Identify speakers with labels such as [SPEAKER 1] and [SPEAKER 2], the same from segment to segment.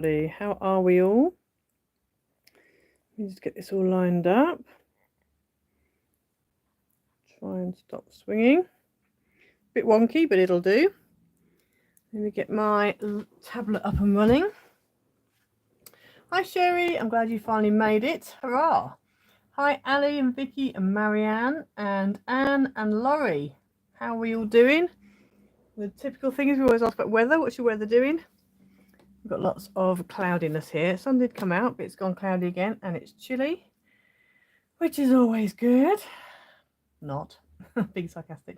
[SPEAKER 1] How are we all? Let me just get this all lined up. Try and stop swinging. Bit wonky, but it'll do. Let me get my tablet up and running. Hi Sherry, I'm glad you finally made it. Hurrah! Hi Ali and Vicky and Marianne and Anne and Laurie. How are we all doing? The typical thing is we always ask about weather. What's your weather doing? We've got lots of cloudiness here. Sun did come out, but it's gone cloudy again and it's chilly, which is always good. Not. Being sarcastic.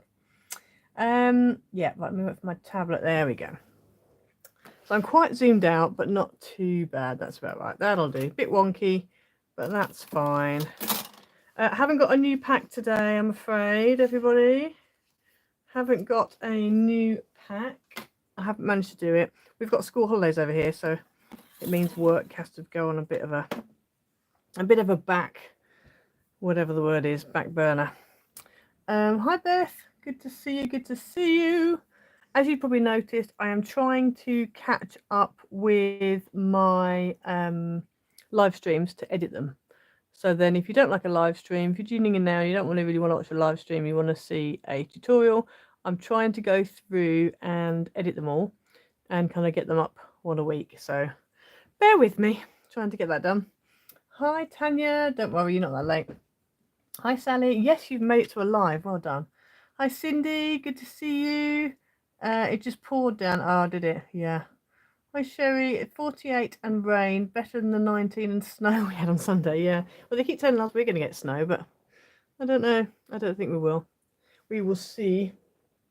[SPEAKER 1] Yeah, let me wait for my tablet. There we go. So I'm quite zoomed out, but not too bad. That's about right. That'll do. Bit wonky, but that's fine. Haven't got a new pack today, I'm afraid, everybody. Haven't got a new pack. I haven't managed to do it. We've got school holidays over here, so it means work has to go on a bit of a back, whatever the word is, back burner. Hi Beth, good to see you. Good to see you. As you probably noticed, I am trying to catch up with my live streams to edit them. So then if you don't like a live stream, if you're tuning in now, you don't really want to watch a live stream, you want to see a tutorial, I'm trying to go through and edit them all and kind of get them up one a week. So bear with me, trying to get that done. Hi Tanya, don't worry, you're not that late. Hi Sally, yes, you've made it to a live, well done. Hi Cindy, good to see you. It just poured down. Oh, did it? Yeah. Hi Sherry, 48 and rain, better than the 19 and snow we had on Sunday. Yeah. Well, they keep telling us we're going to get snow, but I don't know. I don't think we will. We will see.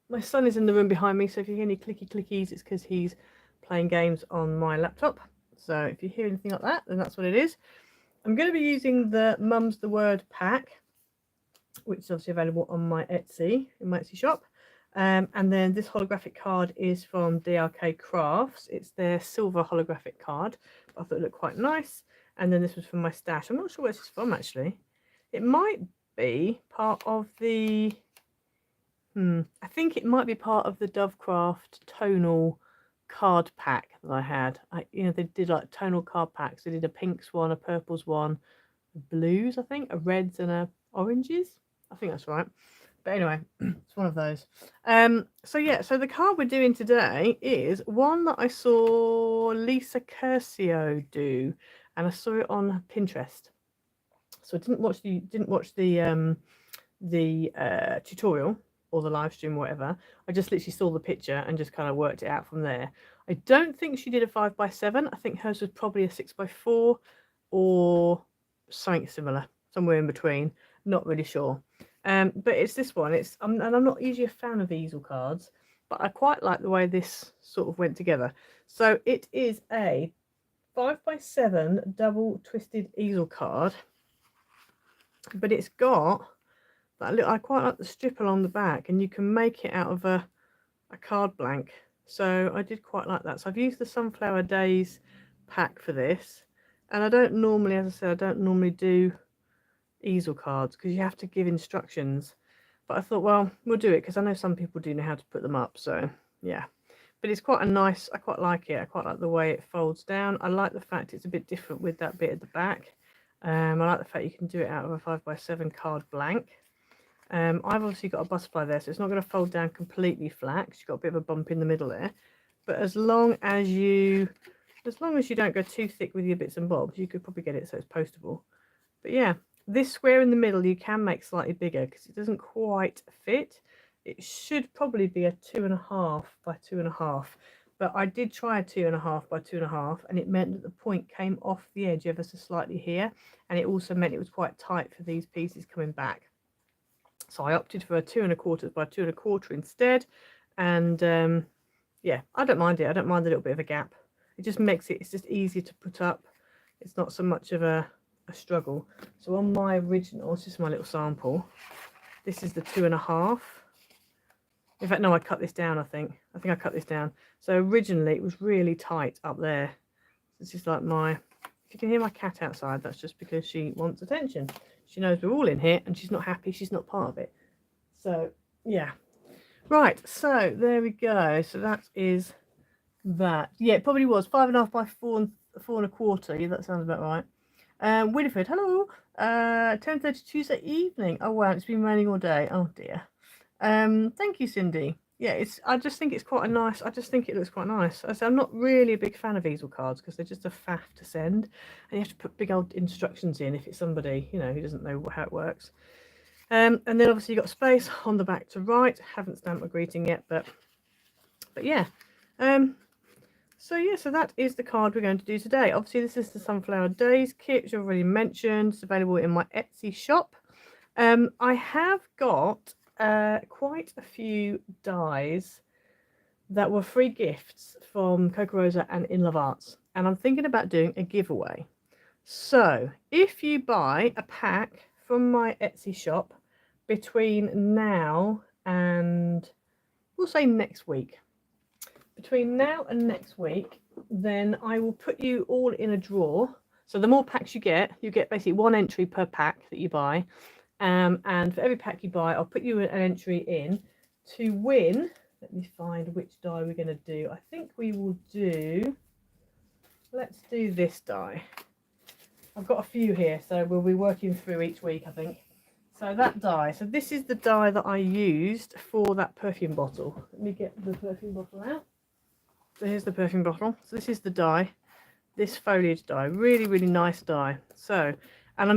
[SPEAKER 1] My son is in the room behind me, so if you hear any clicky clickies, it's because he's playing games on my laptop. So if you hear anything like that, then that's what it is. I'm going to be using the Mum's the Word pack, which is obviously available on my Etsy, in my Etsy shop. And then this holographic card is from DRK Crafts. It's their silver holographic card. I thought it looked quite nice. And then this was from my stash. I'm not sure where this is from, actually. It might be part of the... I think it might be part of the Dovecraft tonal card pack that I had. They did like tonal card packs. They did a pinks one, a purples one, blues, I think, a reds and a oranges. I think that's right. But anyway, it's one of those. So the card we're doing today is one that I saw Lisa Curcio do, and I saw it on Pinterest. So I didn't watch the tutorial or the live stream or whatever. I just literally saw the picture and just kind of worked it out from there. I don't think she did a 5x7. I think hers was probably a 6x4 or something similar, somewhere in between. Not really sure. But it's this one. And I'm not usually a fan of easel cards, but I quite like the way this sort of went together. So it is a 5x7 double twisted easel card, but it's got that little, I quite like the strip along the back, and you can make it out of a card blank. So I did quite like that. So I've used the Sunflower Days pack for this, and I don't normally, as I said, I don't normally do easel cards because you have to give instructions, but I thought, well, we'll do it because I know some people do know how to put them up. So yeah, but it's quite a nice, I quite like it. I quite like the way it folds down. I like the fact it's a bit different with that bit at the back. I like the fact you can do it out of a 5x7 card blank. I've obviously got a butterfly there, so it's not going to fold down completely flat because you've got a bit of a bump in the middle there. But as long as you don't go too thick with your bits and bobs, you could probably get it so it's postable. But yeah, this square in the middle you can make slightly bigger because it doesn't quite fit. It should probably be a 2.5 by 2.5, but I did try a 2.5 by 2.5, and it meant that the point came off the edge ever so slightly here, and it also meant it was quite tight for these pieces coming back. So I opted for a 2.25 by 2.25 instead, and yeah, I don't mind it. I don't mind a little bit of a gap. It just makes it, it's just easier to put up. It's not so much of a struggle. So on my original, this is my little sample. This is the 2.5. In fact, no, I cut this down. I think I cut this down. So originally it was really tight up there. This is like my, if you can hear my cat outside, that's just because she wants attention. She knows we're all in here and she's not happy. She's not part of it. So yeah, right. So there we go. So that is that. Yeah, it probably was 5.5 by 4 4 1/4. Yeah, that sounds about right. Winifred, hello. 10:30 Tuesday evening. Oh wow, it's been raining all day. Oh dear. Thank you, Cindy. Yeah, I just think it's quite a nice. I just think it looks quite nice. I'm not really a big fan of easel cards because they're just a faff to send, and you have to put big old instructions in if it's somebody who doesn't know how it works. And then obviously you've got space on the back to write. Haven't stamped my greeting yet, but yeah. So that is the card we're going to do today. Obviously, this is the Sunflower Days kit, which I've already mentioned. It's available in my Etsy shop. I have got quite a few dies that were free gifts from Coca Rosa and In Love Arts, and I'm thinking about doing a giveaway. So if you buy a pack from my Etsy shop between now and we'll say next week, then I will put you all in a draw. So the more packs you get basically 1 entry per pack that you buy. And for every pack you buy, I'll put you an entry in to win. Let me find which die we're going to do. I think we will do, let's do this die. I've got a few here, so we'll be working through each week, I think. So that die. So this is the die that I used for that perfume bottle. Let me get the perfume bottle out. So here's the perfume bottle. So this is the die. This foliage die. Really, really nice die. So, and I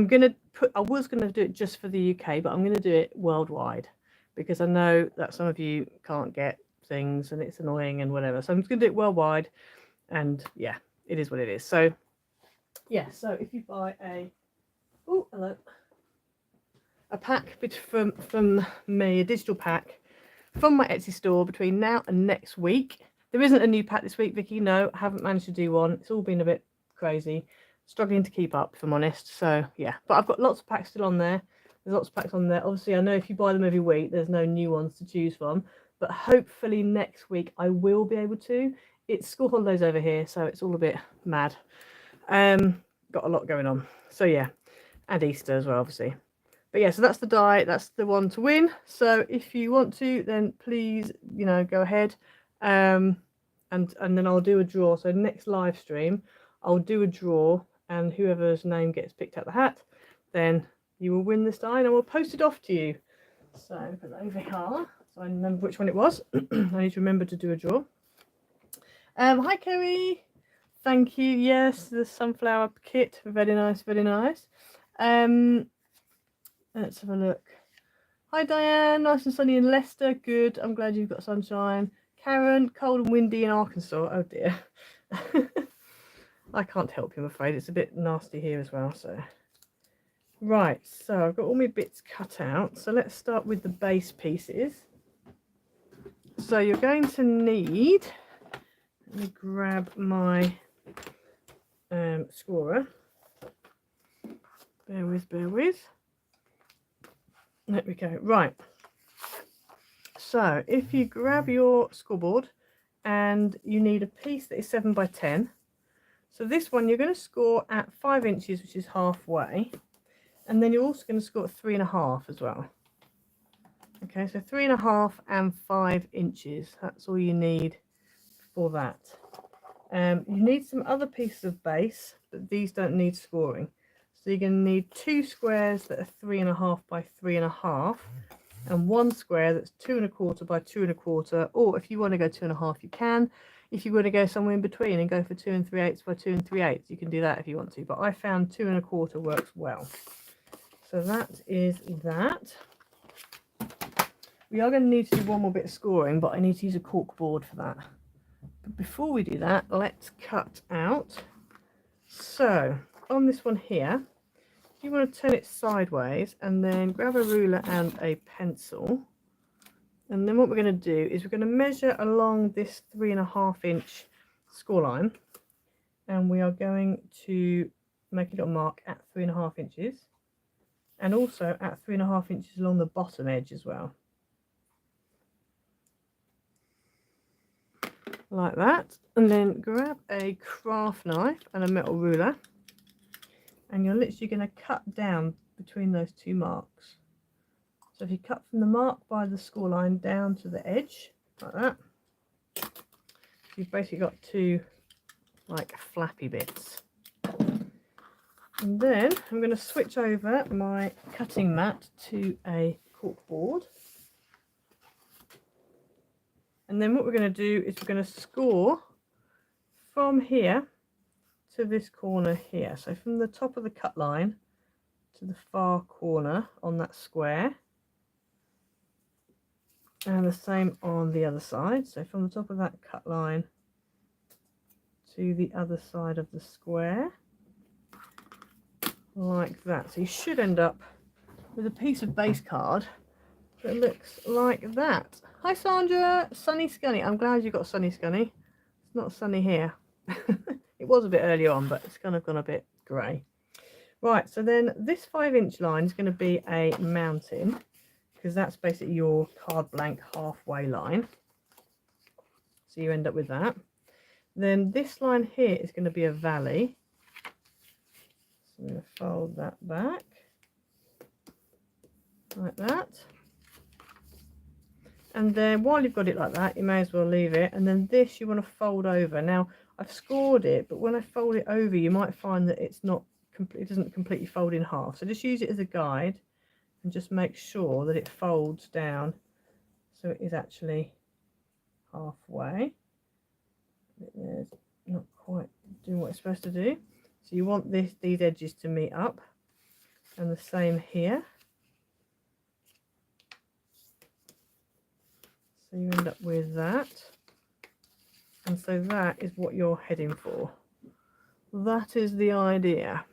[SPEAKER 1] was going to do it just for the UK, but I'm going to do it worldwide because I know that some of you can't get things and it's annoying and whatever. So I'm just going to do it worldwide, and yeah, it is what it is. So yeah, so if you buy a pack from me, a digital pack from my Etsy store between now and next week. There isn't a new pack this week, Vicky. No, I haven't managed to do one. It's all been a bit crazy. Struggling to keep up, if I'm honest. So yeah, but I've got lots of packs still on there. There's lots of packs on there. Obviously, I know if you buy them every week, there's no new ones to choose from. But hopefully next week I will be able to. It's school holidays over here, so it's all a bit mad. Got a lot going on. So yeah, and Easter as well, obviously. But yeah, so that's the die. That's the one to win. So if you want to, then please, go ahead. And then I'll do a draw. So next live stream, I'll do a draw, and whoever's name gets picked out the hat, then you will win this die, and I will post it off to you. So put that over here, so I remember which one it was. I need to remember to do a draw. Hi Kerry, thank you. Yes, the sunflower kit, very nice, very nice. Let's have a look. Hi Diane, nice and sunny in Leicester. Good, I'm glad you've got sunshine. Karen, cold and windy in Arkansas. Oh dear. I can't help you, I'm afraid. It's a bit nasty here as well. So, right, so I've got all my bits cut out. So let's start with the base pieces. So you're going to need, let me grab my scorer. Bear with. There we go. Right. So if you grab your scoreboard, and you need a piece that is 7 by 10. So this one you're going to score at 5 inches, which is halfway, and then you're also going to score at 3.5 as well. Okay, so 3.5 and 5 inches. That's all you need for that. You need some other pieces of base, but these don't need scoring. So you're going to need 2 squares that are 3.5 by 3.5. And 1 square that's 2.25 by 2.25, or if you want to go 2.5, you can. If you want to go somewhere in between and go for 2 3/8 by 2 3/8, you can do that if you want to. But I found 2.25 works well. So that is that. We are going to need to do one more bit of scoring, but I need to use a cork board for that. But before we do that, let's cut out. So on this one here, you want to turn it sideways and then grab a ruler and a pencil, and then what we're going to do is we're going to measure along this 3.5 inch score line, and we are going to make a little mark at 3.5 inches and also at 3.5 inches along the bottom edge as well, like that. And then grab a craft knife and a metal ruler, and you're literally going to cut down between those 2 marks. So if you cut from the mark by the score line down to the edge, like that, you've basically got 2 like flappy bits. And then I'm going to switch over my cutting mat to a cork board. And then what we're going to do is we're going to score from here to this corner here. So from the top of the cut line to the far corner on that square. And the same on the other side. So from the top of that cut line to the other side of the square. Like that. So you should end up with a piece of base card that looks like that. Hi Sandra, Sunny Scunny. I'm glad you got Sunny Scunny. It's not sunny here. It was a bit earlier on, but it's kind of gone a bit grey. Right, so then this 5-inch line is going to be a mountain, because that's basically your card blank halfway line. So you end up with that. Then this line here is going to be a valley. So I'm going to fold that back like that. And then while you've got it like that, you may as well leave it. And then this you want to fold over. Now I've scored it, but when I fold it over, you might find that it doesn't completely fold in half. So just use it as a guide and just make sure that it folds down so it is actually halfway. It's not quite doing what it's supposed to do. So you want these edges to meet up, and the same here. So you end up with that, and so that is what you're heading for. That is the idea.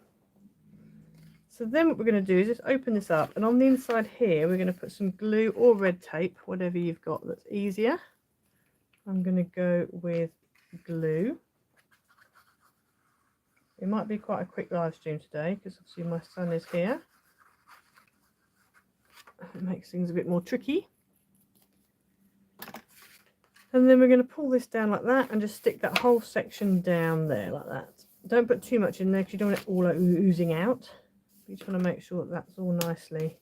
[SPEAKER 1] So then what we're going to do is just open this up, and on the inside here we're going to put some glue or red tape, whatever you've got that's easier. I'm going to go with glue. It might be quite a quick live stream today because obviously my son is here. It makes things a bit more tricky. And then we're going to pull this down like that and just stick that whole section down there like that. Don't put too much in there because you don't want it all oozing out. You just want to make sure that that's all nicely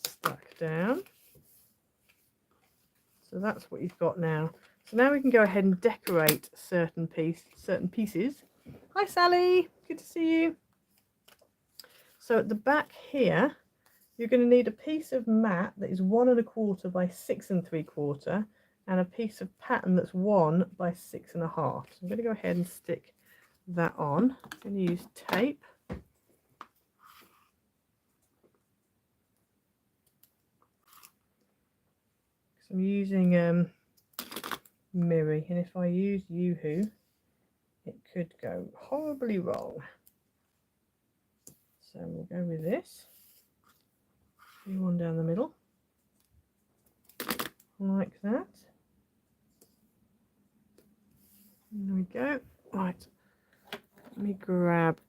[SPEAKER 1] stuck down. So that's what you've got now. So now we can go ahead and decorate certain pieces. Hi Sally, good to see you. So at the back here, you're going to need a piece of mat that is 1 1/4 by 6 3/4, and a piece of pattern that's 1 by 6 1/2. So I'm going to go ahead and stick that on. I'm going to use tape. So I'm using Miri, and if I use Yoo-hoo, it could go horribly wrong. So we'll go with this. One down the middle, like that. There we go. Right, let me grab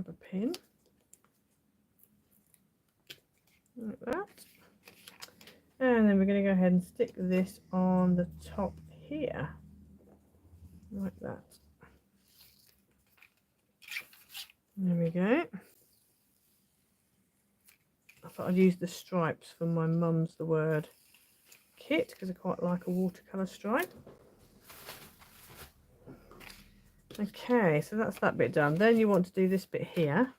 [SPEAKER 1] a pin like that, and then we're going to go ahead and stick this on the top here like that. There we go. I thought I'd use the stripes from my Mum's The Word kit because I quite like a watercolour stripe. Okay, so that's that bit done. Then you want to do this bit here,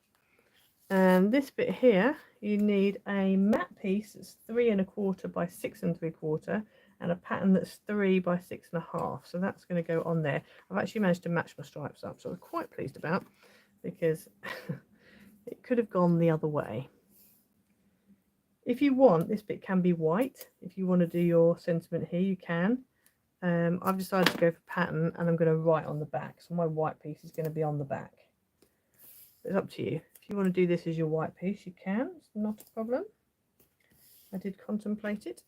[SPEAKER 1] and this bit here you need a matte piece that's 3 1/4 by 6 3/4, and a pattern that's 3 by 6 1/2. So that's going to go on there. I've actually managed to match my stripes up, so I'm quite pleased about, because it could have gone the other way. If you want, this bit can be white. If you want to do your sentiment here, you can. I've decided to go for pattern, and I'm going to write on the back, so my white piece is going to be on the back. It's up to you. If you want to do this as your white piece, you can. It's not a problem. I did contemplate it,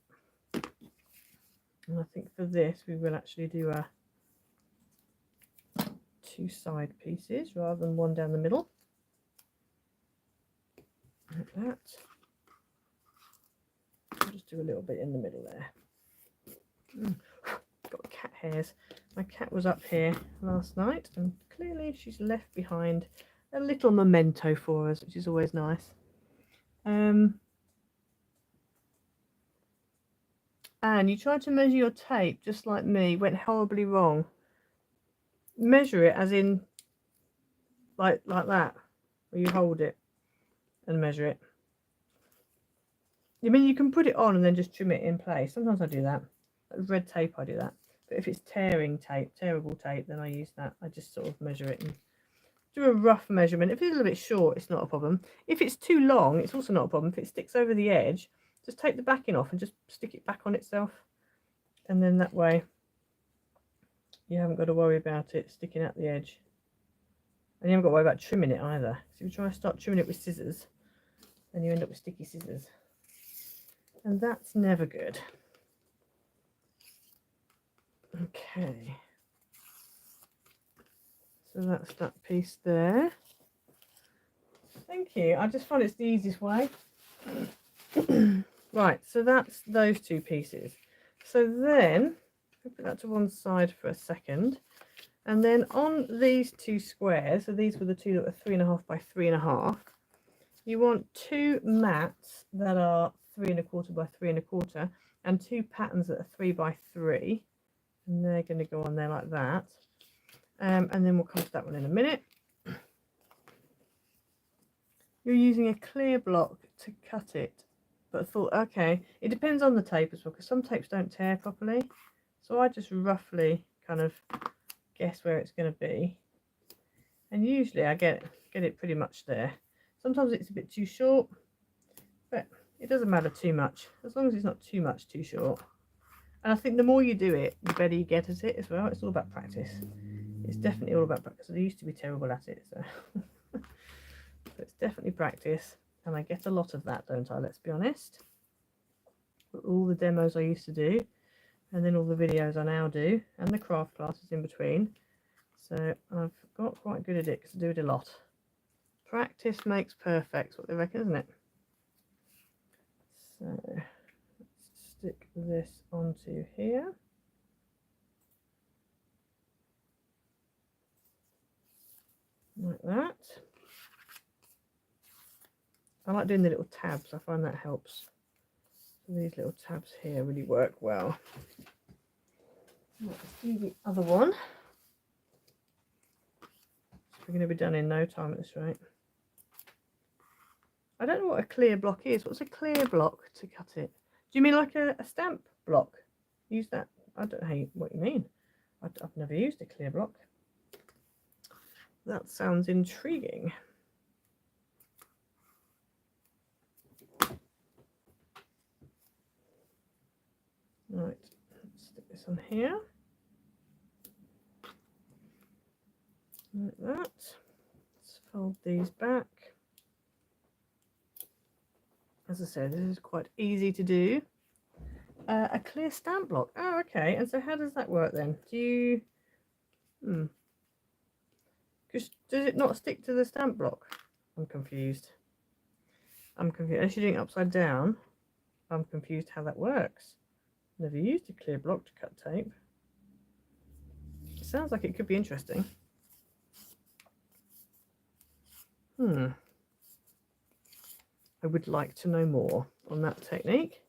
[SPEAKER 1] and I think for this we will actually do 2 side pieces rather than 1 down the middle, like that. I'll just do a little bit in the middle there. Got cat hairs. My cat was up here last night, and clearly she's left behind a little memento for us, which is always nice. And you tried to measure your tape just like me, went horribly wrong. Measure it as in like that, where you hold it and measure it. I mean, you can put it on and then just trim it in place. Sometimes I do that. With red tape, I do that. But if it's tearing tape, tearable tape, then I use that. I just sort of measure it and do a rough measurement. If it's a little bit short, it's not a problem. If it's too long, it's also not a problem. If it sticks over the edge, just take the backing off and just stick it back on itself. And then that way, you haven't got to worry about it sticking out the edge. And you haven't got to worry about trimming it either. So if you try to start trimming it with scissors, then you end up with sticky scissors. And that's never good. Okay. So that's that piece there. Thank you. I just find it's the easiest way. Right, so that's those two pieces. So then, I'll put that to one side for a second. And then on these two squares, so these were the two that were 3.5 by 3.5, you want two mats that are 3.25 by 3.25 and two patterns that are 3 by 3. And they're going to go on there like that. And then we'll come to that one in a minute. You're using a clear block to cut it, but I thought, okay, it depends on the tape as well, because some tapes don't tear properly. So I just roughly kind of guess where it's going to be, and usually I get it pretty much there. Sometimes it's a bit too short, but it doesn't matter too much, as long as it's not too much too short. And I think the more you do it, the better you get at it as well. It's all about practice. It's definitely all about practice. I used to be terrible at it, so so it's definitely practice, and I get a lot of that, don't I? Let's be honest. But all the demos I used to do, and then all the videos I now do, and the craft classes in between. So I've got quite good at it because I do it a lot. Practice makes perfect, what they reckon, isn't it? So let's stick this onto here. Like that. I like doing the little tabs, I find that helps. So these little tabs here really work well. Let's do the other one. We're going to be done in no time at this rate. I don't know what a clear block is. What's a clear block to cut it? Do you mean like a stamp block? Use that? I don't know what you mean. I've never used a clear block. That sounds intriguing. Right, let's stick this on here. Like that. Let's fold these back. As I said, this is quite easy to do. A clear stamp block. Oh, okay. And so how does that work then? Do you... Because does it not stick to the stamp block? I'm confused. Unless you're doing it upside down, I'm confused how that works. Never used a clear block to cut tape. It sounds like it could be interesting. I would like to know more on that technique.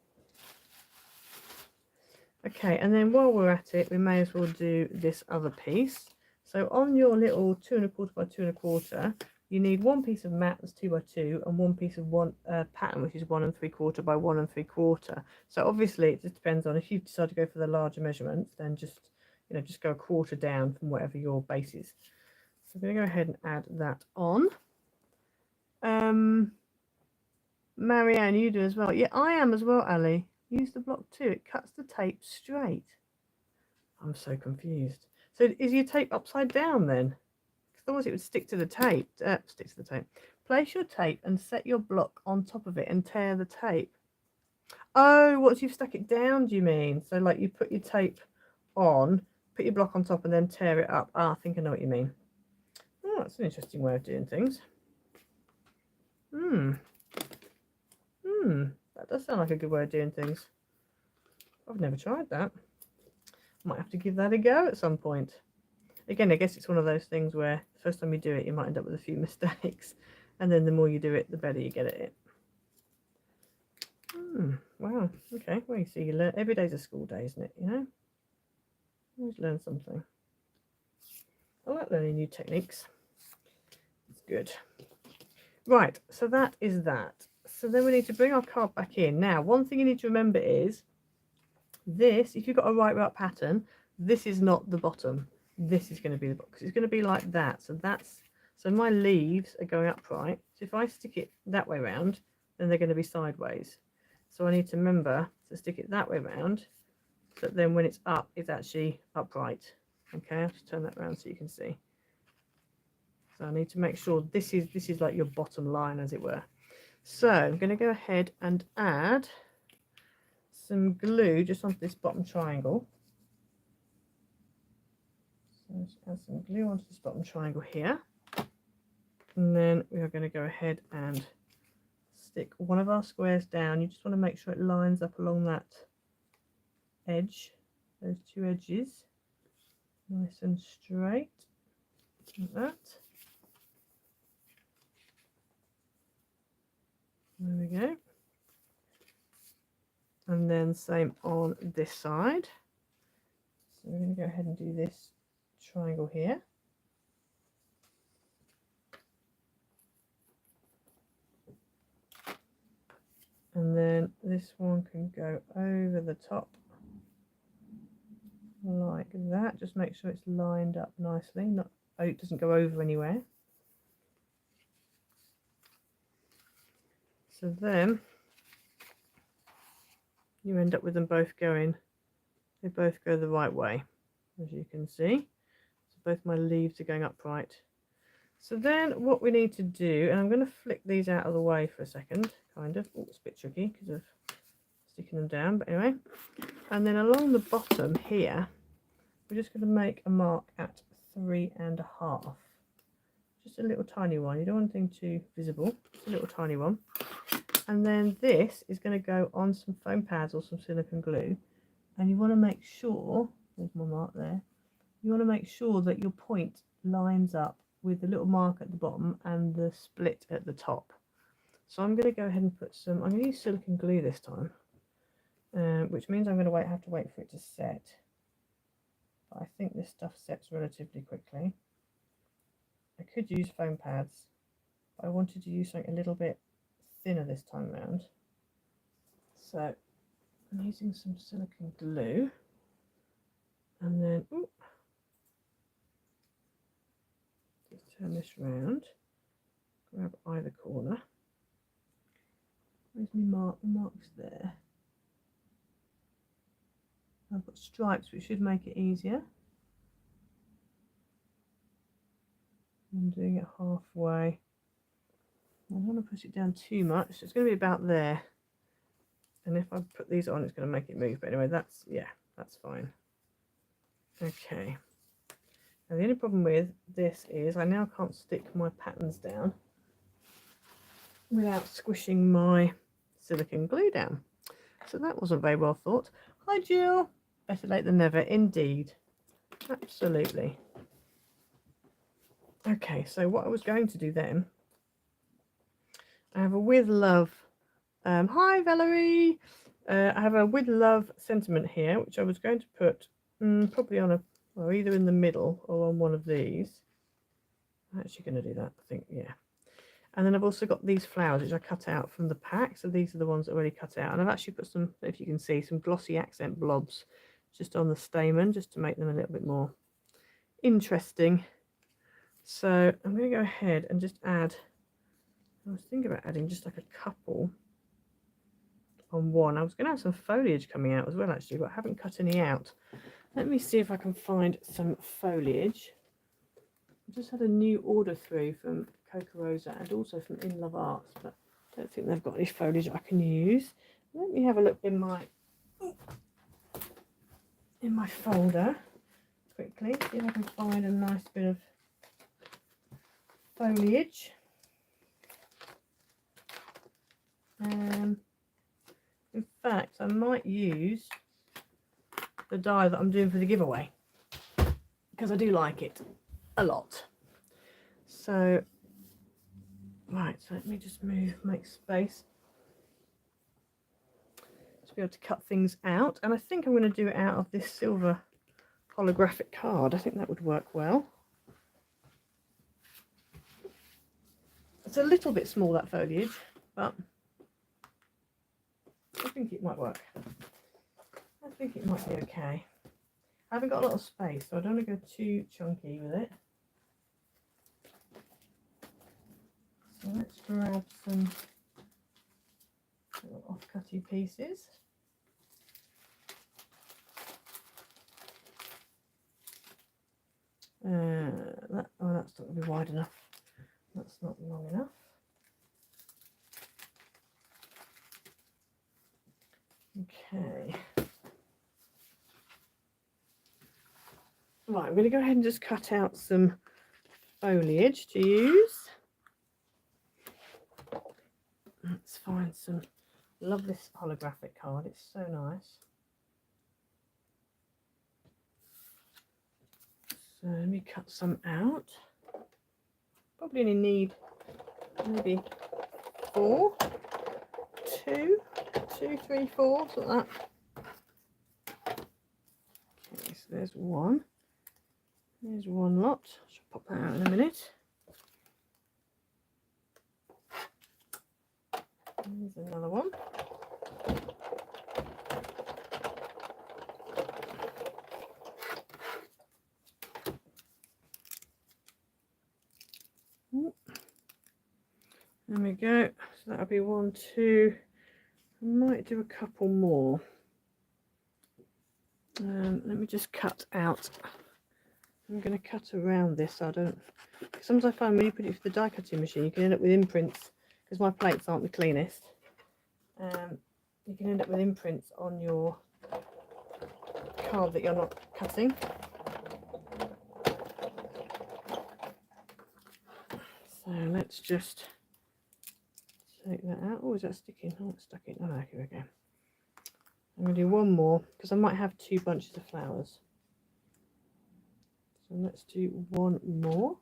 [SPEAKER 1] Okay, and then while we're at it, we may as well do this other piece. So on your little 2.25 by 2.25, you need one piece of mat that's 2 by 2 and one piece of pattern, which is 1 3/4 by 1 3/4. So obviously it just depends on, if you decide to go for the larger measurements, then just go a quarter down from whatever your base is. So I'm going to go ahead and add that on. Marianne, you do as well. Yeah, I am as well, Ali. Use the block too. It cuts the tape straight. I'm so confused. So is your tape upside down then? Because otherwise it would stick to the tape. Place your tape and set your block on top of it and tear the tape. Oh, once you've stuck it down, do you mean? So like you put your tape on, put your block on top and then tear it up. Ah, I think I know what you mean. Oh, that's an interesting way of doing things. That does sound like a good way of doing things. I've never tried that. Might have to give that a go at some point. Again, I guess it's one of those things where the first time you do it, you might end up with a few mistakes. And then the more you do it, the better you get at it. Wow. Okay. Well, you see, you learn every day's a school day, isn't it? You know, always learn something. I like learning new techniques. It's good. Right. So that is that. So then we need to bring our card back in. Now, one thing you need to remember is this. If you've got a right pattern, this is not the bottom. This is going to be the box. It's going to be like that. So my leaves are going upright. So if I stick it that way around, then they're going to be sideways. So I need to remember to stick it that way around, so that then when it's up, it's actually upright. Okay, I'll just turn that around so you can see. So I need to make sure this is like your bottom line, as it were. So I'm going to go ahead and add some glue just onto this bottom triangle. So let's add some glue onto this bottom triangle here. And then we are going to go ahead and stick one of our squares down. You just want to make sure it lines up along that edge, those two edges, nice and straight, like that. There we go. And then same on this side. So we're going to go ahead and do this triangle here. And then this one can go over the top like that. Just make sure it's lined up nicely, it doesn't go over anywhere. So then you end up with them both going, they both go the right way, as you can see. So both my leaves are going upright. So then what we need to do, and I'm going to flick these out of the way for a second, kind of. Oh, it's a bit tricky because of sticking them down, but anyway. And then along the bottom here, we're just going to make a mark at 3.5. Just a little tiny one. You don't want anything too visible, just a little tiny one. And then this is going to go on some foam pads or some silicone glue. And you want to make sure, there's my mark there, you want to make sure that your point lines up with the little mark at the bottom and the split at the top. So I'm going to go ahead and put some, I'm going to use silicone glue this time, which means I'm going to have to wait for it to set. But I think this stuff sets relatively quickly. I could use foam pads, but I wanted to use something a little bit thinner this time around. So I'm using some silicone glue, and then just turn this round, grab either corner. Where's my mark? The mark's there. I've got stripes which should make it easier. I'm doing it halfway. I don't want to push it down too much, so it's going to be about there. And if I put these on, it's going to make it move. But anyway, that's fine. Okay. Now the only problem with this is I now can't stick my patterns down without squishing my silicone glue down. So that wasn't very well thought. Hi Jill. Better late than never, indeed. Absolutely. Okay, so what I was going to do then, I have a with love. Hi Valerie. I have a with love sentiment here, which I was going to put probably on either in the middle or on one of these. I'm actually going to do that, I think, yeah. And then I've also got these flowers which I cut out from the pack. So these are the ones already cut out. And I've actually put some, if you can see, some glossy accent blobs just on the stamen, just to make them a little bit more interesting. So I'm going to go ahead and just add, I was thinking about adding just like a couple on one. I was going to have some foliage coming out as well, actually, but I haven't cut any out. Let me see if I can find some foliage. I just had a new order through from Coca Rosa and also from In Love Arts, but I don't think they've got any foliage I can use. Let me have a look in my folder quickly, see if I can find a nice bit of foliage. In fact, I might use the die that I'm doing for the giveaway because I do like it a lot. So right, so let me just make space. be able to cut things out, and I think I'm going to do it out of this silver holographic card. I think that would work well. It's a little bit small, that foliage, but I think it might work. I think it might be okay. I haven't got a lot of space, so I don't want to go too chunky with it. So let's grab some little off-cutty pieces. That's not going to be wide enough. That's not long enough. Okay. Right, I'm going to go ahead and just cut out some foliage to use. Let's find some. Love this holographic card, it's so nice. So let me cut some out. Probably only need maybe 4, 2, 3, 4, something like that. Okay, so there's one. There's one lot. I'll pop that out in a minute. There's another one. There we go. So that'll be 1, 2. I might do a couple more. Let me just cut out. I'm going to cut around this so I don't. Sometimes I find when you put it through the die cutting machine, you can end up with imprints because my plates aren't the cleanest. You can end up with imprints on your card that you're not cutting. So let's just take that out. Oh, is that sticking? Oh, it's stuck in. Oh, no, here we go. I'm going to do one more because I might have 2 bunches of flowers. So let's do one more.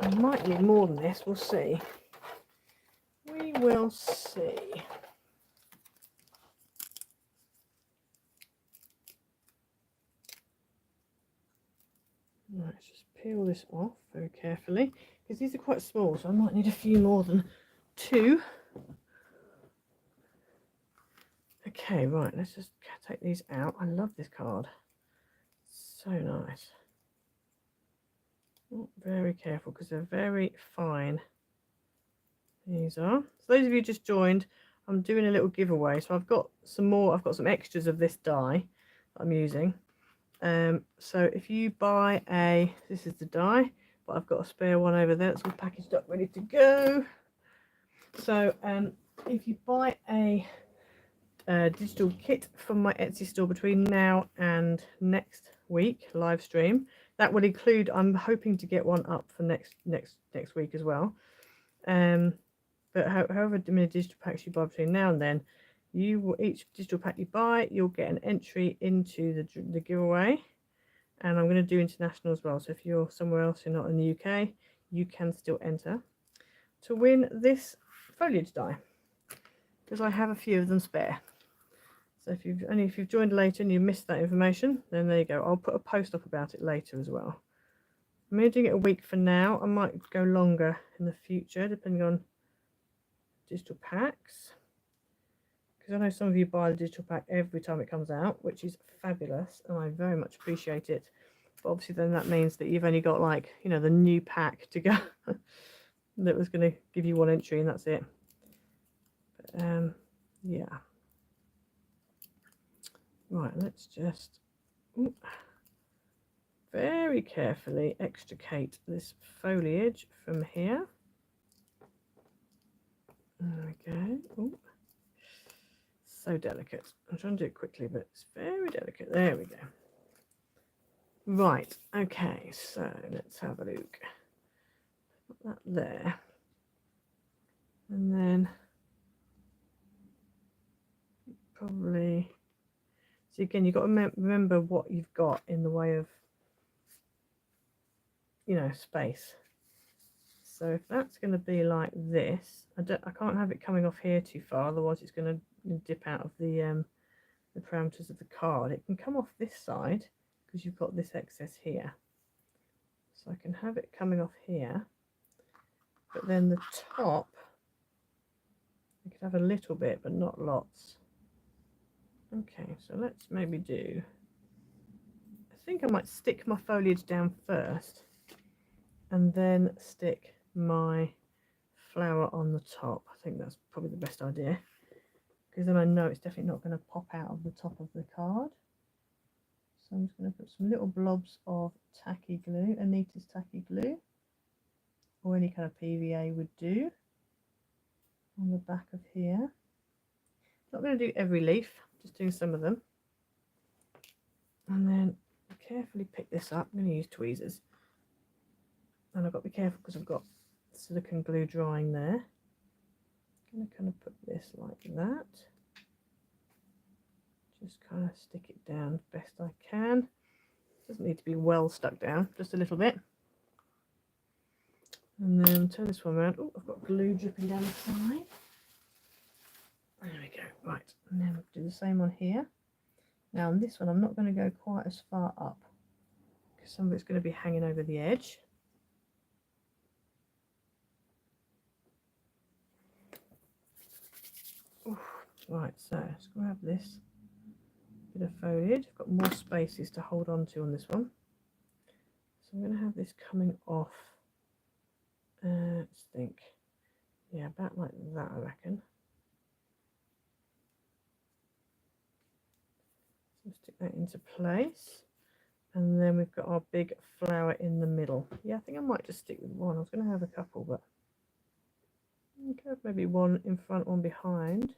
[SPEAKER 1] I might need more than this, we'll see. We will see. Right, let's just peel this off very carefully because these are quite small, so I might need a few more than 2. Okay, right, let's just take these out. I love this card. So nice. Oh, very careful because they're very fine. These are. So those of you just joined, I'm doing a little giveaway. So I've got some more, I've got some extras of this die that I'm using. So if you buy this is the die, but I've got a spare one over there. It's all packaged up, ready to go. So if you buy a digital kit from my Etsy store between now and next week live stream, that will include, I'm hoping to get one up for next week as well. But however many digital packs you buy between now and then, you will, each digital pack you buy, you'll get an entry into the giveaway. And I'm going to do international as well, so if you're somewhere else, you're not in the UK, you can still enter to win this foliage die, because I have a few of them spare. So if you've joined later and you missed that information, then there you go. I'll put a post up about it later as well. I'm only doing it a week for now. I might go longer in the future, depending on digital packs, because I know some of you buy the digital pack every time it comes out, which is fabulous, and I very much appreciate it. But obviously then that means that you've only got, like, you know, the new pack to go that was going to give you one entry, and that's it. But, yeah. Right, let's just very carefully extricate this foliage from here. There we go. Ooh. So delicate. I'm trying to do it quickly, but it's very delicate. There we go. Right, okay, so let's have a look. Put that there. And then probably, So again, you've got to remember what you've got in the way of, you know, space. So if that's going to be like this, I can't have it coming off here too far, otherwise it's going to dip out of the parameters of the card. It can come off this side because you've got this excess here. So I can have it coming off here, but then the top, I could have a little bit, but not lots. Okay, so let's maybe do, I think I might stick my foliage down first and then stick my flower on the top. I think that's probably the best idea, because then I know it's definitely not going to pop out of the top of the card. So I'm just going to put some little blobs of tacky glue, Anita's tacky glue, or any kind of PVA would do, on the back of here. Not going to do every leaf, just doing some of them. And then carefully pick this up. I'm going to use tweezers. And I've got to be careful because I've got silicone glue drying there. I'm going to kind of put this like that. Just kind of stick it down best I can. Doesn't need to be well stuck down, just a little bit. And then turn this one around. Oh, I've got glue dripping down the side. There we go. Right, and then do the same on here. Now on this one, I'm not going to go quite as far up because some of it's going to be hanging over the edge. Oof. Right, so let's grab this bit of foliage. I've got more spaces to hold on to on this one. So I'm going to have this coming off, let's think, yeah, about like that, I reckon. So stick that into place. And then we've got our big flower in the middle. Yeah, I think I might just stick with one. I was going to have a couple, but okay, maybe one in front, one behind.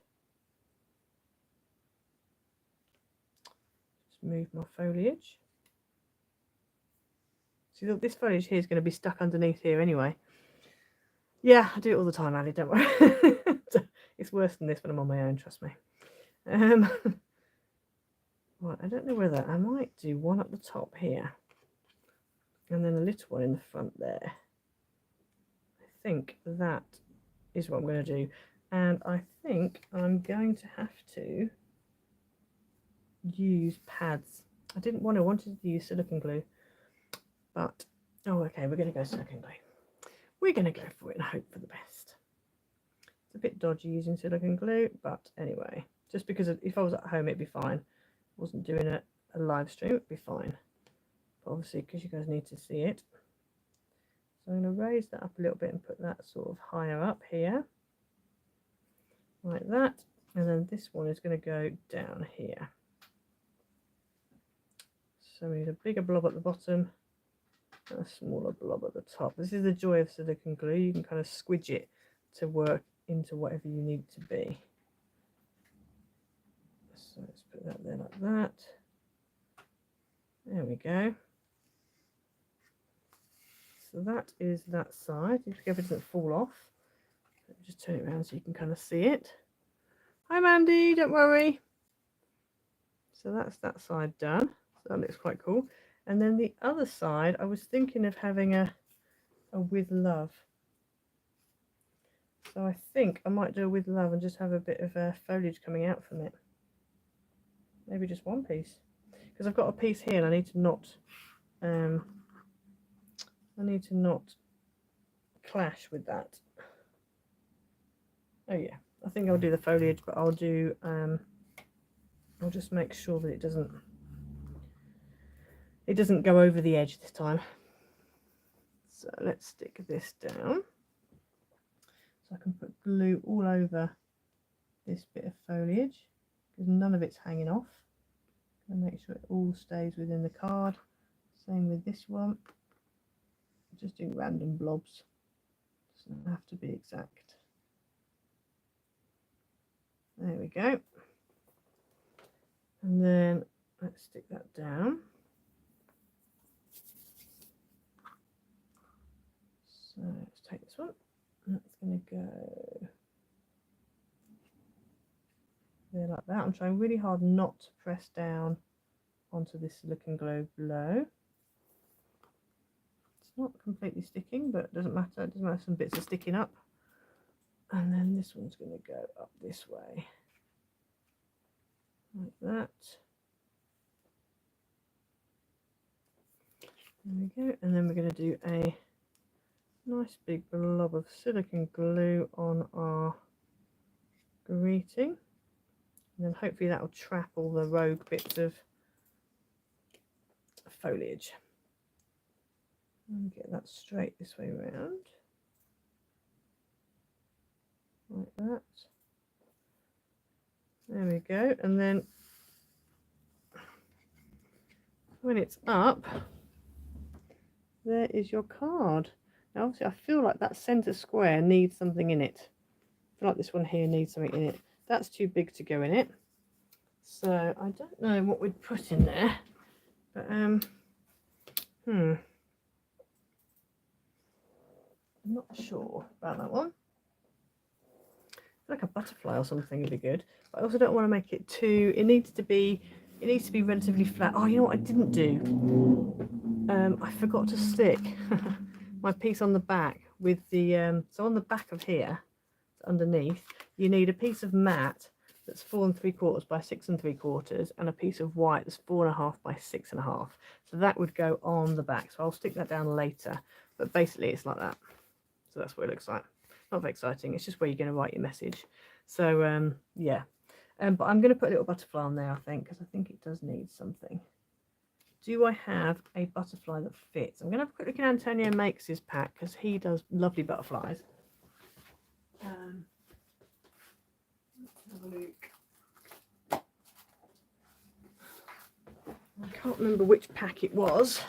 [SPEAKER 1] Just move my foliage. See, look, this foliage here is going to be stuck underneath here anyway. Yeah, I do it all the time, Ali, don't worry. It's worse than this when I'm on my own, trust me. Right, I don't know whether I might do one at the top here and then a little one in the front there. I think that is what I'm going to do, and I think I'm going to have to use pads. I wanted to use silicone glue, but oh, okay, we're going to go silicone glue. We're going to go for it and hope for the best. It's a bit dodgy using silicone glue, but anyway, just because if I was at home it'd be fine. Wasn't doing a live stream, it'd be fine, but obviously because you guys need to see it, so I'm going to raise that up a little bit and put that sort of higher up here like that, and then this one is going to go down here. So we need a bigger blob at the bottom and a smaller blob at the top. This is the joy of silicone glue, you can kind of squidge it to work into whatever you need to be. So let's put that there like that. There we go. So that is that side. Be careful it doesn't fall off. Let me just turn it around so you can kind of see it. Hi Mandy, don't worry. So that's that side done. So that looks quite cool. And then the other side, I was thinking of having a with love. So I think I might do a with love and just have a bit of foliage coming out from it. Maybe just one piece, because I've got a piece here and I need to not clash with that. Oh yeah, I think I'll do the foliage, but I'll do I'll just make sure that it doesn't go over the edge this time. So let's stick this down so I can put glue all over this bit of foliage because none of it's hanging off. And make sure it all stays within the card. Same with this one. Just doing random blobs. Doesn't have to be exact. There we go. And then let's stick that down. So let's take this one. And that's going to go there like that. I'm trying really hard not to press down onto this silicone globe below. It's not completely sticking, but it doesn't matter. It doesn't matter, some bits are sticking up. And then this one's going to go up this way, like that. There we go. And then we're going to do a nice big blob of silicone glue on our greeting. And then hopefully that will trap all the rogue bits of foliage. And get that straight this way around. Like that. There we go. And then when it's up, there is your card. Now obviously I feel like that centre square needs something in it. I feel like this one here needs something in it. That's too big to go in it. So I don't know what we'd put in there. But I'm not sure about that one. Like a butterfly or something would be good. But I also don't want to make it too, it needs to be relatively flat. Oh, you know what I didn't do? I forgot to stick my piece on the back with the so on the back of here, underneath, you need a piece of matte that's 4 3/4 by 6 3/4 and a piece of white that's 4.5 by 6.5. So that would go on the back. So I'll stick that down later. But basically it's like that. So that's what it looks like. Not very exciting, it's just where you're going to write your message. So yeah, but I'm going to put a little butterfly on there, I think, because I think it does need something. Do I have a butterfly that fits? I'm going to have a quick look at Antonio Makes his pack, because he does lovely butterflies. Let's have a look. I can't remember which pack it was.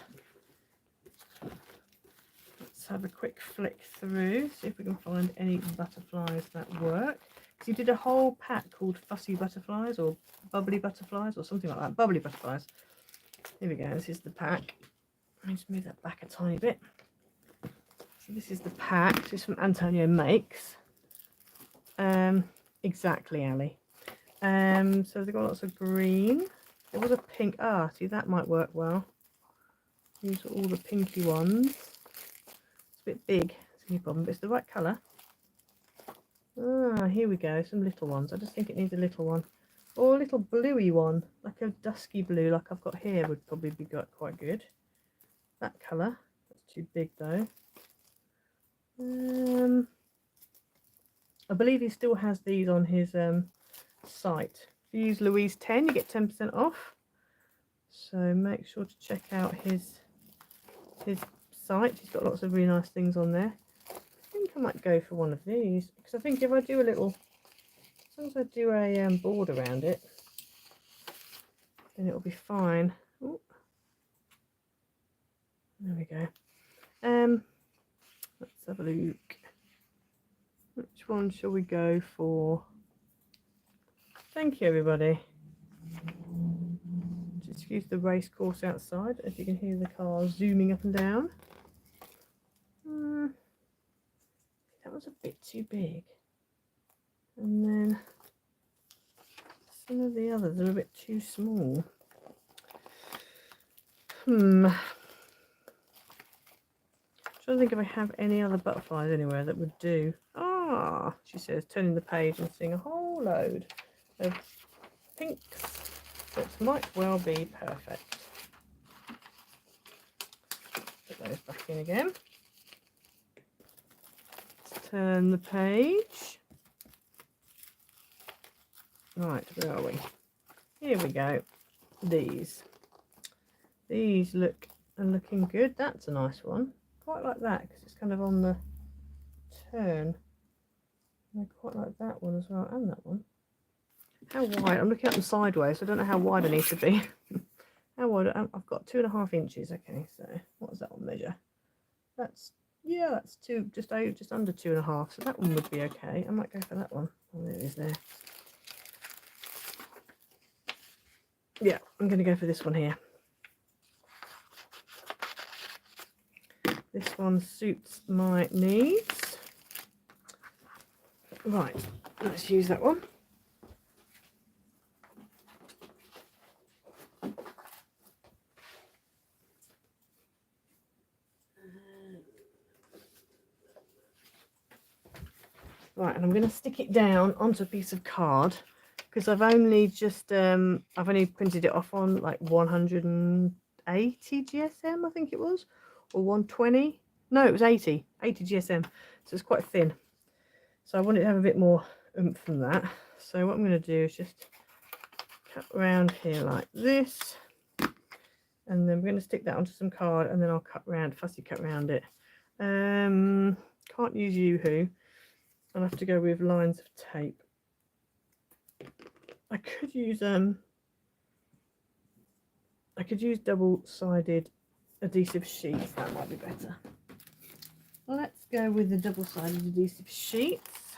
[SPEAKER 1] Have a quick flick through, see if we can find any butterflies that work. So you did a whole pack called Fussy Butterflies or Bubbly Butterflies or something like that. Bubbly Butterflies. Here we go. This is the pack. Let me just move that back a tiny bit. So this is the pack. This is from Antonio Makes. Exactly, Ali. So they've got lots of green. There was a pink. Ah, see, that might work well. These are all the pinky ones. A bit big, it's no problem, but it's the right colour. Ah, here we go, some little ones. I just think it needs a little one, or a little bluey one, like a dusky blue, like I've got here, would probably be quite good. That colour, that's too big though. I believe he still has these on his site. If you use Louise 10, you get 10% off. So make sure to check out his site. He's got lots of really nice things on there. I think I might go for one of these, because I think if I do a little, as long as I do a board around it, then it'll be fine. Ooh. There we go. Let's have a look. Which one shall we go for? Thank you, everybody. Just excuse the race course outside, if you can hear the cars zooming up and down. That was a bit too big. And then some of the others are a bit too small. I'm trying to think if I have any other butterflies anywhere that would do. Ah, she says, turning the page and seeing a whole load of pinks that might well be perfect. Put those back in again. Let's turn the page. Right, where are we? Here we go. These are looking good. That's a nice one. Quite like that because it's kind of on the turn. I quite like that one as well, and that one. How wide? I'm looking at them sideways, so I don't know how wide I need to be. How wide? I've got 2.5 inches. Okay, so what does that one measure? That's just under 2.5. So that one would be okay. I might go for that one. Oh, there it is there. Yeah, I'm going to go for this one here. This one suits my needs. Right, let's use that one. Right, and I'm going to stick it down onto a piece of card because I've only just I've only printed it off on like 180 GSM, I think it was, or 120. No, it was 80 GSM, so it's quite thin. So I want it to have a bit more oomph than that. So what I'm going to do is just cut around here like this, and then we're going to stick that onto some card, and then I'll fussy cut around it. Can't use Yoo-hoo. I'll have to go with lines of tape. I could use double-sided adhesive sheets. That might be better. Let's go with the double-sided adhesive sheets.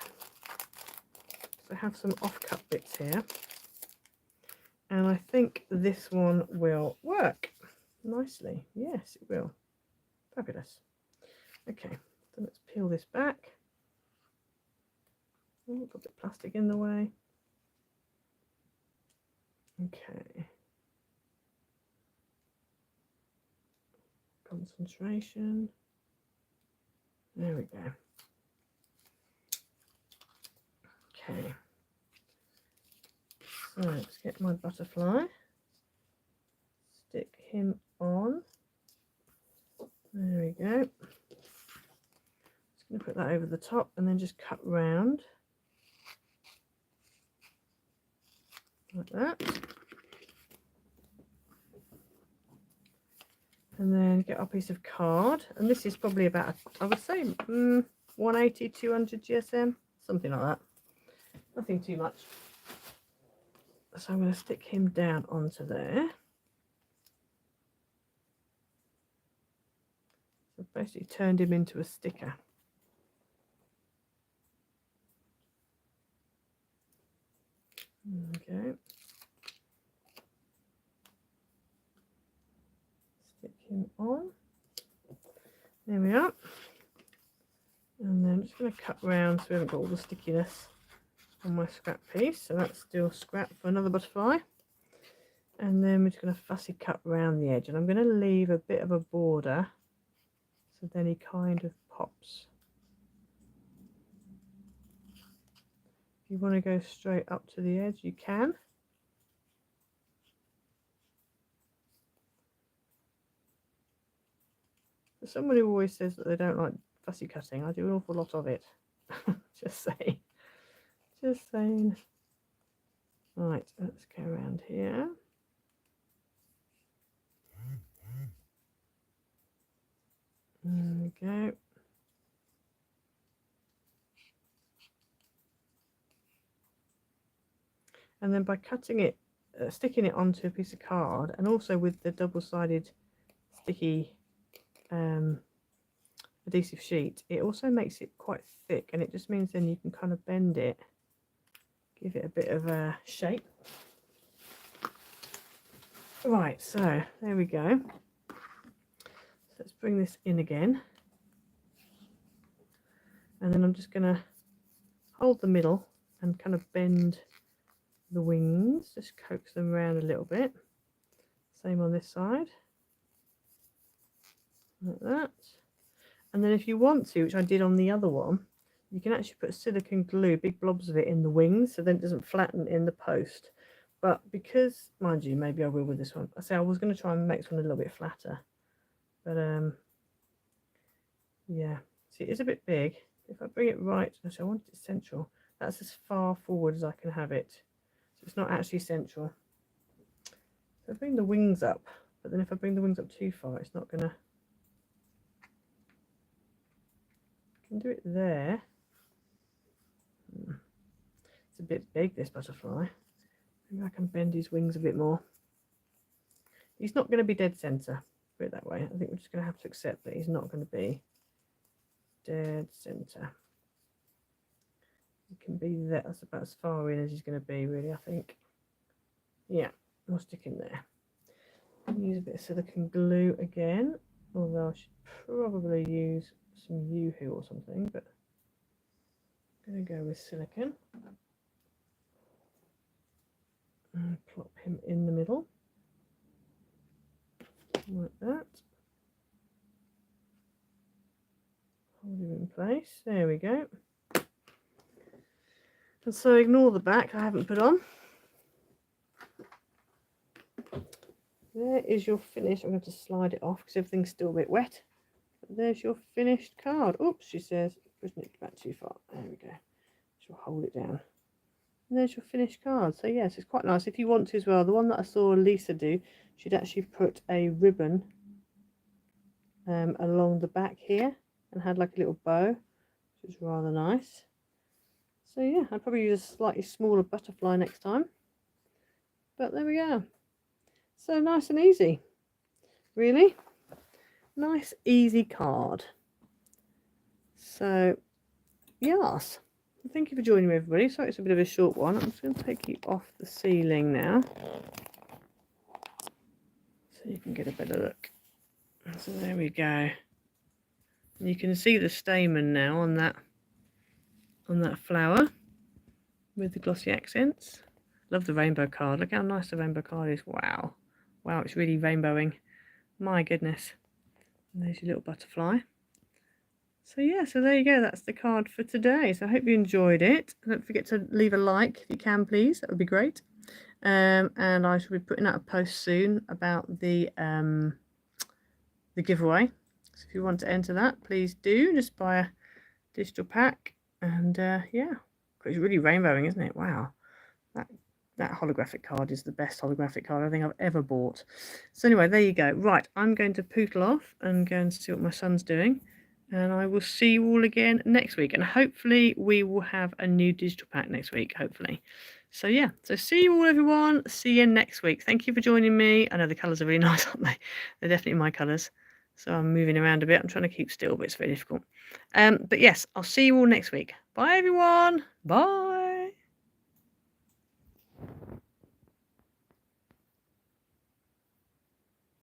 [SPEAKER 1] So I have some off-cut bits here, and I think this one will work nicely. Yes, it will. Fabulous. Okay, so let's peel this back. Oh, got a bit of plastic in the way. Okay. Concentration. There we go. Okay. So let's get my butterfly. Stick him on. There we go. Just going to put that over the top and then just cut round. Like that. And then get our piece of card, and this is probably about, I would say, 180, 200 GSM, something like that. Nothing too much. So I'm going to stick him down onto there. So I've basically turned him into a sticker. Okay. Stick him on. There we are. And then I'm just going to cut round so we haven't got all the stickiness on my scrap piece. So that's still scrap for another butterfly. And then we're just going to fussy cut round the edge. And I'm going to leave a bit of a border so then he kind of pops. If you want to go straight up to the edge, you can. For someone who always says that they don't like fussy cutting, I do an awful lot of it. Just saying. Just saying. Right, let's go around here. There we go. And then by cutting it, sticking it onto a piece of card, and also with the double-sided sticky adhesive sheet, it also makes it quite thick, and it just means then you can kind of bend it, give it a bit of a shape. Right, so there we go. So let's bring this in again, and then I'm just going to hold the middle and kind of bend the wings, just coax them around a little bit. Same on this side, like that. And then if you want to, which I did on the other one, you can actually put silicone glue, big blobs of it, in the wings, so then it doesn't flatten in the post. But because, mind you, maybe I will with this one. I say I was going to try and make this one a little bit flatter, but yeah, see, it's a bit big. If I bring it right, actually I want it central. That's as far forward as I can have it, so it's not actually central. So I bring the wings up, but then if I bring the wings up too far, it's not gonna. I can do it there. It's a bit big, this butterfly. Maybe I can bend his wings a bit more. He's not going to be dead center, put it that way. I think we're just going to have to accept that he's not going to be dead center. He can be there. That's about as far in as he's going to be, really, I think. Yeah, we'll stick him there. Use a bit of silicone glue again, although I should probably use some Yoo-hoo or something, but I'm going to go with silicone. And plop him in the middle, like that. Hold him in place. There we go. And so ignore the back I haven't put on. There is your finish. I'm going to slide it off because everything's still a bit wet. But there's your finished card. Oops, she says, pushing it back too far. There we go. She'll hold it down. And there's your finished card. So yes, it's quite nice. If you want to as well, the one that I saw Lisa do, she'd actually put a ribbon along the back here and had like a little bow, which is rather nice. So yeah, I'd probably use a slightly smaller butterfly next time. But there we go. So nice and easy. Really nice, easy card. So yes. Thank you for joining me, everybody. Sorry it's a bit of a short one. I'm just going to take you off the ceiling now, so you can get a better look. So there we go. And you can see the stamen now on that flower with the glossy accents. Love the rainbow card. Look how nice the rainbow card is. Wow. Wow, it's really rainbowing. My goodness. And there's your little butterfly. So yeah, so there you go, that's the card for today. So I hope you enjoyed it. Don't forget to leave a like if you can, please. That would be great. And I shall be putting out a post soon about the giveaway. So if you want to enter that, please do. Just buy a digital pack. And yeah, it's really rainbowing, isn't it? Wow. That holographic card is the best holographic card I think I've ever bought. So anyway, there you go. Right, I'm going to poodle off and go and see what my son's doing. And I will see you all again next week. And hopefully we will have a new digital pack next week, hopefully. So yeah, so see you all, everyone. See you next week. Thank you for joining me. I know the colours are really nice, aren't they? They're definitely my colours. So I'm moving around a bit. I'm trying to keep still, but it's very difficult. But yes, I'll see you all next week. Bye, everyone. Bye.